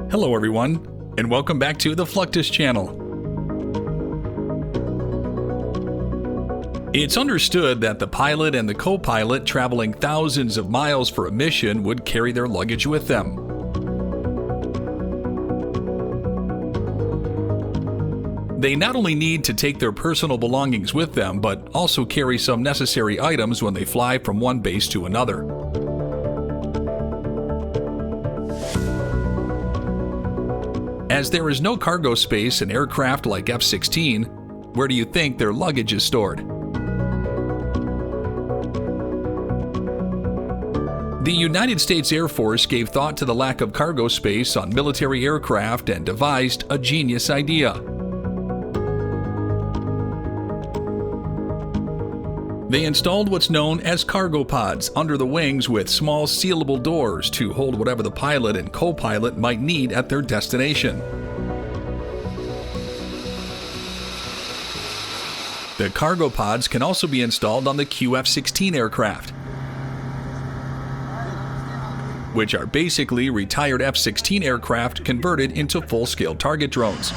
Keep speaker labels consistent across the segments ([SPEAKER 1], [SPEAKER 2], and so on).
[SPEAKER 1] Hello everyone, and welcome back to the Fluctus channel. It's understood that the pilot and the co-pilot traveling thousands of miles for a mission would carry their luggage with them. They not only need to take their personal belongings with them, but also carry some necessary items when they fly from one base to another. As there is no cargo space in aircraft like F-16, where do you think their luggage is stored? The United States Air Force gave thought to the lack of cargo space on military aircraft and devised a genius idea. They installed what's known as cargo pods under the wings with small sealable doors to hold whatever the pilot and co-pilot might need at their destination. The cargo pods can also be installed on the QF-16 aircraft, which are basically retired F-16 aircraft converted into full-scale target drones.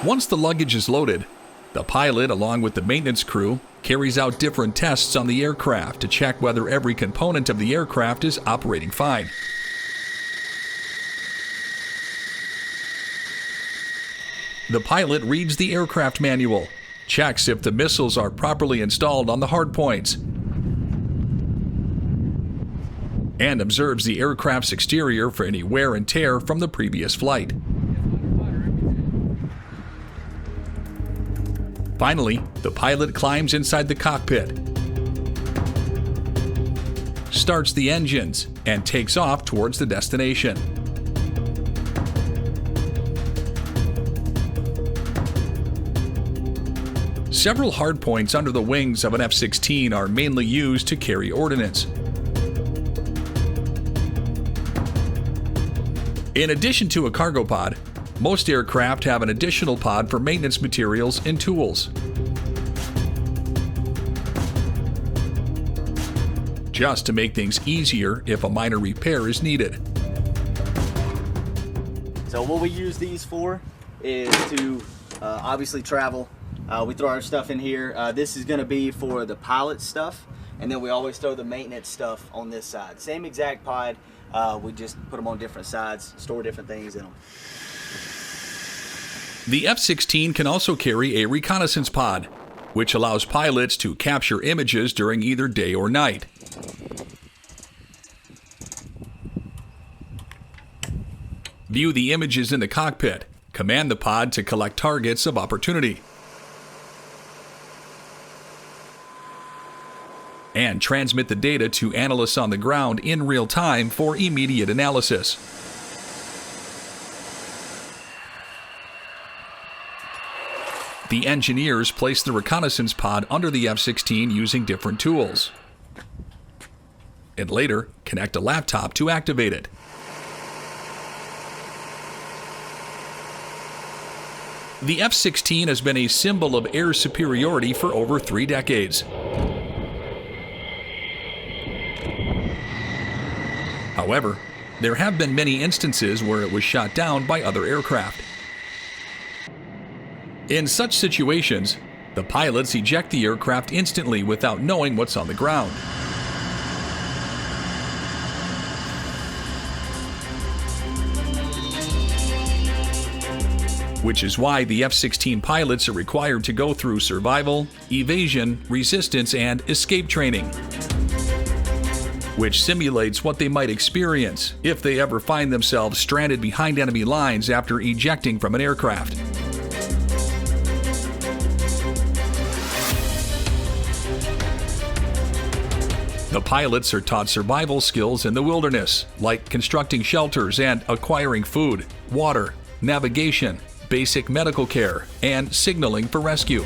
[SPEAKER 1] Once the luggage is loaded, the pilot, along with the maintenance crew, carries out different tests on the aircraft to check whether every component of the aircraft is operating fine. The pilot reads the aircraft manual, checks if the missiles are properly installed on the hardpoints, and observes the aircraft's exterior for any wear and tear from the previous flight. Finally, the pilot climbs inside the cockpit, starts the engines, and takes off towards the destination. Several hardpoints under the wings of an F-16 are mainly used to carry ordnance. In addition to a cargo pod, most aircraft have an additional pod for maintenance materials and tools, just to make things easier if a minor repair is needed.
[SPEAKER 2] So what we use these for is to obviously travel. We throw our stuff in here. This is going to be for the pilot stuff, and then we always throw the maintenance stuff on this side. Same exact pod, we just put them on different sides, store different things in them.
[SPEAKER 1] The F-16 can also carry a reconnaissance pod, which allows pilots to capture images during either day or night. View the images in the cockpit, command the pod to collect targets of opportunity, and transmit the data to analysts on the ground in real time for immediate analysis. The engineers place the reconnaissance pod under the F-16 using different tools, and later connect a laptop to activate it. The F-16 has been a symbol of air superiority for over 3 decades. However, there have been many instances where it was shot down by other aircraft. In such situations, the pilots eject the aircraft instantly without knowing what's on the ground. Which is why the F-16 pilots are required to go through survival, evasion, resistance, and escape training, which simulates what they might experience if they ever find themselves stranded behind enemy lines after ejecting from an aircraft. The pilots are taught survival skills in the wilderness, like constructing shelters and acquiring food, water, navigation, basic medical care, and signaling for rescue.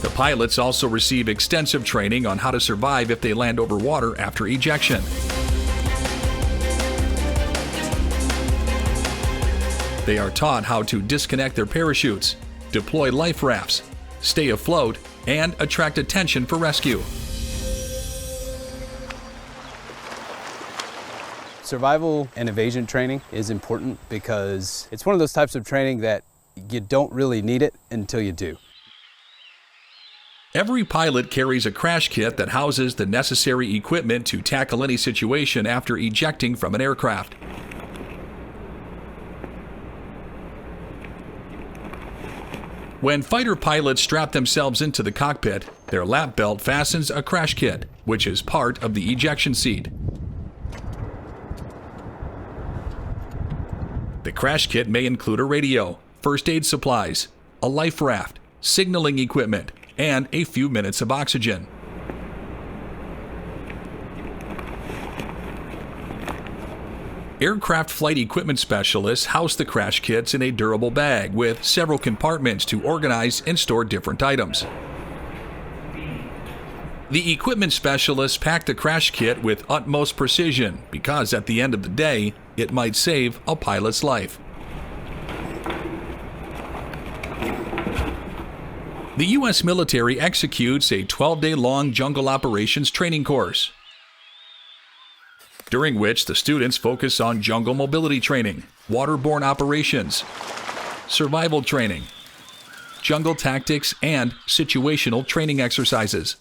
[SPEAKER 1] The pilots also receive extensive training on how to survive if they land over water after ejection. They are taught how to disconnect their parachutes, deploy life rafts, stay afloat, and attract attention for rescue.
[SPEAKER 3] Survival and evasion training is important because it's one of those types of training that you don't really need it until you do.
[SPEAKER 1] Every pilot carries a crash kit that houses the necessary equipment to tackle any situation after ejecting from an aircraft. When fighter pilots strap themselves into the cockpit, their lap belt fastens a crash kit, which is part of the ejection seat. The crash kit may include a radio, first aid supplies, a life raft, signaling equipment, and a few minutes of oxygen. Aircraft flight equipment specialists house the crash kits in a durable bag with several compartments to organize and store different items. The equipment specialists pack the crash kit with utmost precision because at the end of the day, it might save a pilot's life. The U.S. military executes a 12-day-long jungle operations training course, during which the students focus on jungle mobility training, waterborne operations, survival training, jungle tactics, and situational training exercises.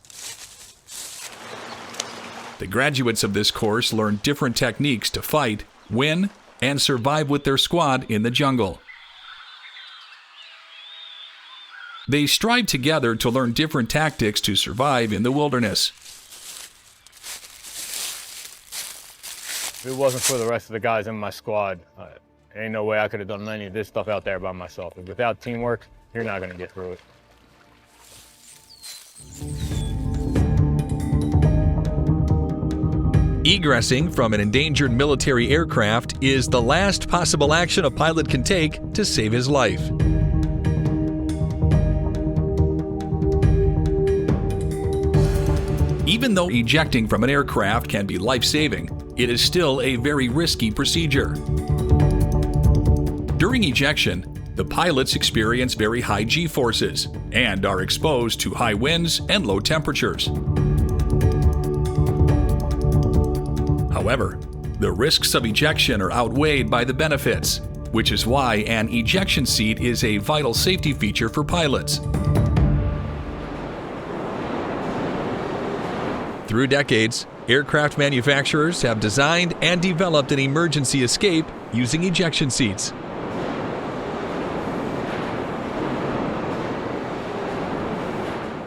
[SPEAKER 1] The graduates of this course learn different techniques to fight, win, and survive with their squad in the jungle. They strive together to learn different tactics to survive in the wilderness.
[SPEAKER 4] If it wasn't for the rest of the guys in my squad, ain't no way I could have done any of this stuff out there by myself. Without teamwork, you're not going to get through it.
[SPEAKER 1] Egressing from an endangered military aircraft is the last possible action a pilot can take to save his life. Even though ejecting from an aircraft can be life-saving, it is still a very risky procedure. During ejection, the pilots experience very high G-forces and are exposed to high winds and low temperatures. However, the risks of ejection are outweighed by the benefits, which is why an ejection seat is a vital safety feature for pilots. Through decades, aircraft manufacturers have designed and developed an emergency escape using ejection seats.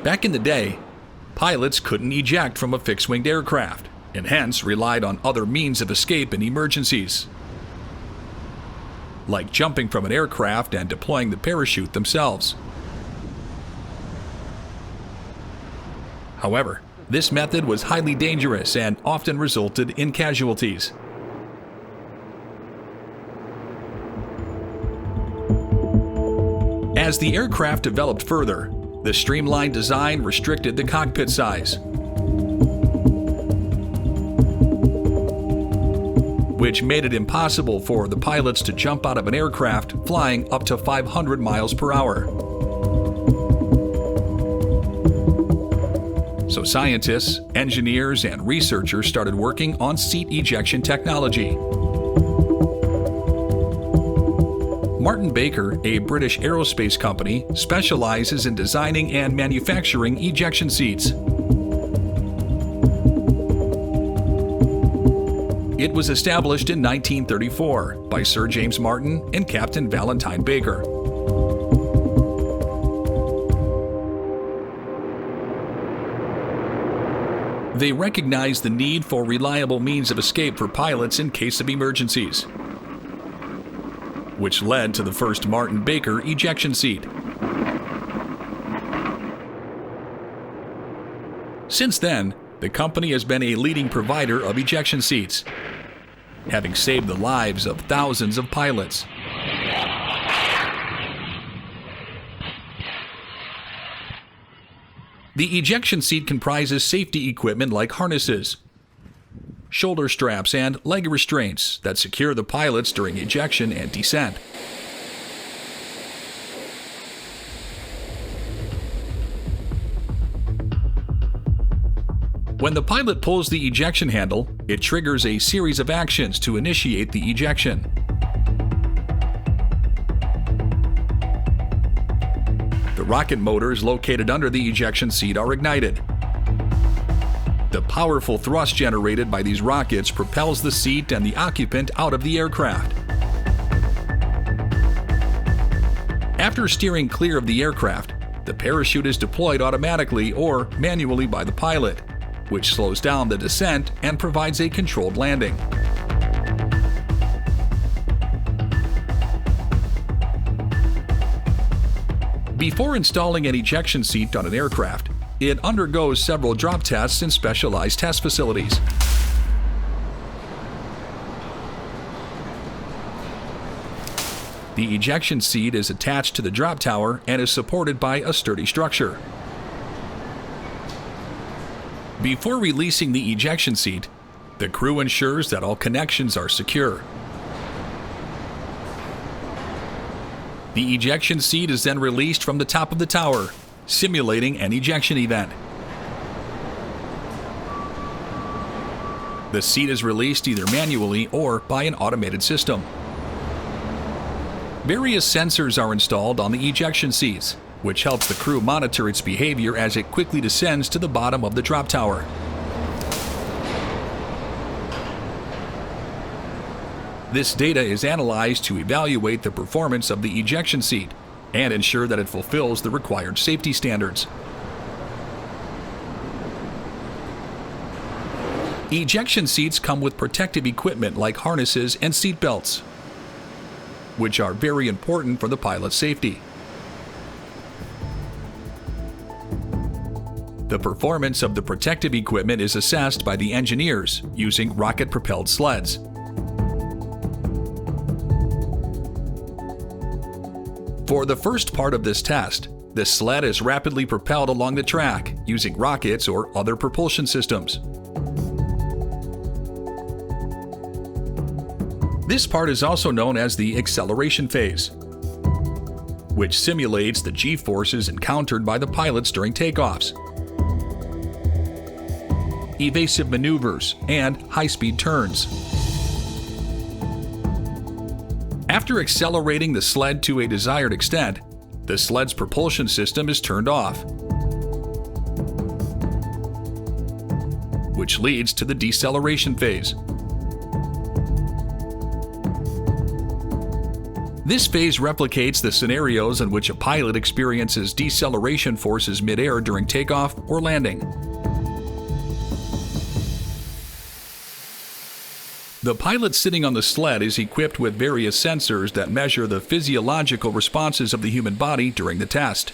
[SPEAKER 1] Back in the day, pilots couldn't eject from a fixed-winged aircraft and hence relied on other means of escape in emergencies, like jumping from an aircraft and deploying the parachute themselves. However, this method was highly dangerous and often resulted in casualties. As the aircraft developed further, the streamlined design restricted the cockpit size, which made it impossible for the pilots to jump out of an aircraft flying up to 500 miles per hour. So scientists, engineers, and researchers started working on seat ejection technology. Martin Baker, a British aerospace company, specializes in designing and manufacturing ejection seats. It was established in 1934 by Sir James Martin and Captain Valentine Baker. They recognized the need for reliable means of escape for pilots in case of emergencies, which led to the first Martin Baker ejection seat. Since then, the company has been a leading provider of ejection seats, having saved the lives of thousands of pilots. The ejection seat comprises safety equipment like harnesses, shoulder straps, and leg restraints that secure the pilots during ejection and descent. When the pilot pulls the ejection handle, it triggers a series of actions to initiate the ejection. The rocket motors located under the ejection seat are ignited. The powerful thrust generated by these rockets propels the seat and the occupant out of the aircraft. After steering clear of the aircraft, the parachute is deployed automatically or manually by the pilot, which slows down the descent and provides a controlled landing. Before installing an ejection seat on an aircraft, it undergoes several drop tests in specialized test facilities. The ejection seat is attached to the drop tower and is supported by a sturdy structure. Before releasing the ejection seat, the crew ensures that all connections are secure. The ejection seat is then released from the top of the tower, simulating an ejection event. The seat is released either manually or by an automated system. Various sensors are installed on the ejection seats, which helps the crew monitor its behavior as it quickly descends to the bottom of the drop tower. This data is analyzed to evaluate the performance of the ejection seat and ensure that it fulfills the required safety standards. Ejection seats come with protective equipment like harnesses and seat belts, which are very important for the pilot's safety. The performance of the protective equipment is assessed by the engineers using rocket-propelled sleds. For the first part of this test, the sled is rapidly propelled along the track using rockets or other propulsion systems. This part is also known as the acceleration phase, which simulates the G-forces encountered by the pilots during takeoffs, evasive maneuvers, and high-speed turns. After accelerating the sled to a desired extent, the sled's propulsion system is turned off, which leads to the deceleration phase. This phase replicates the scenarios in which a pilot experiences deceleration forces mid-air during takeoff or landing. The pilot sitting on the sled is equipped with various sensors that measure the physiological responses of the human body during the test.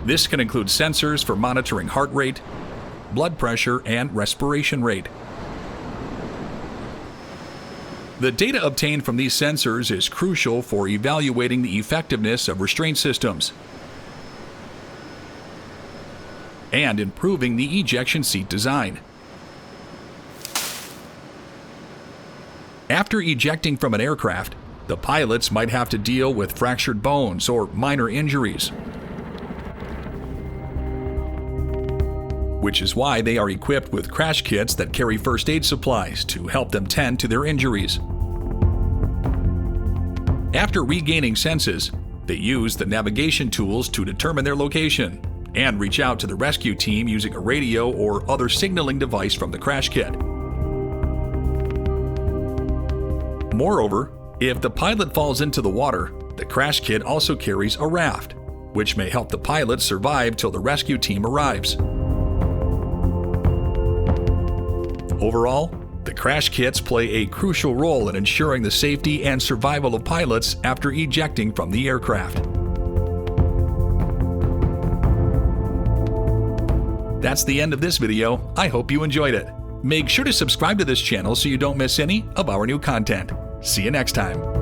[SPEAKER 1] This can include sensors for monitoring heart rate, blood pressure, and respiration rate. The data obtained from these sensors is crucial for evaluating the effectiveness of restraint systems and improving the ejection seat design. After ejecting from an aircraft, the pilots might have to deal with fractured bones or minor injuries, which is why they are equipped with crash kits that carry first aid supplies to help them tend to their injuries. After regaining senses, they use the navigation tools to determine their location and reach out to the rescue team using a radio or other signaling device from the crash kit. Moreover, if the pilot falls into the water, the crash kit also carries a raft, which may help the pilot survive till the rescue team arrives. Overall, the crash kits play a crucial role in ensuring the safety and survival of pilots after ejecting from the aircraft. That's the end of this video. I hope you enjoyed it. Make sure to subscribe to this channel so you don't miss any of our new content. See you next time.